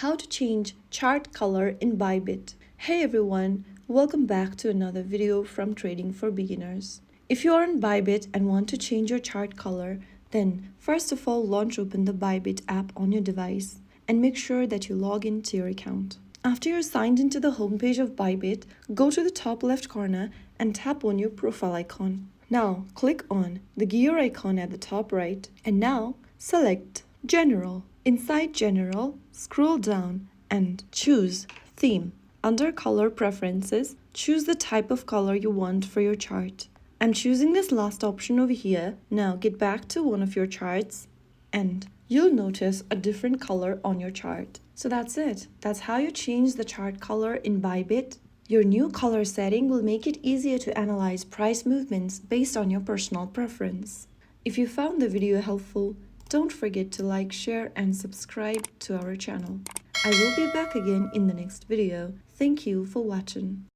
how to change chart color in Bybit. Hey everyone, welcome back to another video from Trading for Beginners. If you are on Bybit and want to change your chart color, then first of all launch open the Bybit app on your device and make sure that you log into your account. After you're signed into the homepage of Bybit, go to the top left corner and tap on your profile icon. Now click on the gear icon at the top right and now select General. Inside General, scroll down and choose Theme. Under Color Preferences, choose the type of color you want for your chart. I'm choosing this last option over here. Now get back to one of your charts and you'll notice a different color on your chart. So that's it. That's how you change the chart color in Bybit. Your new color setting will make it easier to analyze price movements based on your personal preference. If you found the video helpful, don't forget to like, share and subscribe to our channel. I will be back again in the next video. Thank you for watching.